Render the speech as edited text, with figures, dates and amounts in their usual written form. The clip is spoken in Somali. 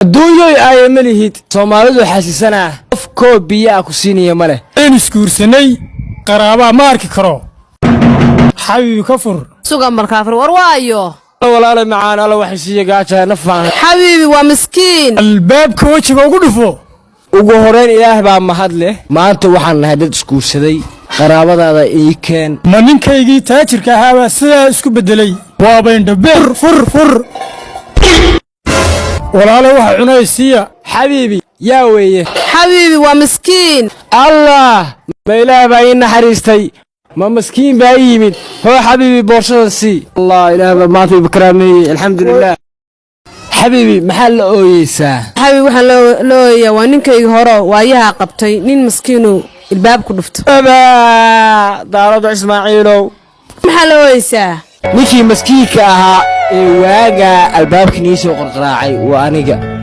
adduunyoy ay malihid Soomaalidu xasiisana qof koobiya ku siinaya male in iskuursanay qaraaba ma arki karo xabiib ka fur sugan markaa fur war waayo walaal macaan alla wax siiya gaaja nafaan xabiibi waa miskiin albaabka wajiga ugu dhufo ugu horeen ilaah baa mahad leh maanta waxaan nahay dad iskuursaday qaraabadaada ii keen ma ninkaygii taajirka ahaa sida isku bedelay waa bayn fur walaalo waxa cunaysiya xabiibi yaa weeye xabiibi waa miskiin allah ma ilaah baa ii naxariistay ما مسكين بايمين هو حبيبي بورشانسي الله إله ما في بكرامي الحمد لله حبيبي محل أويسا حبيبي وحن لويا وانينك يهورو وايها قبطي نين مسكينو الباب كدفت أبا دارد إسماعيلو محل أويسا نيكي مسكيك أها واقع الباب كنيسة وقرقراعي وانيقا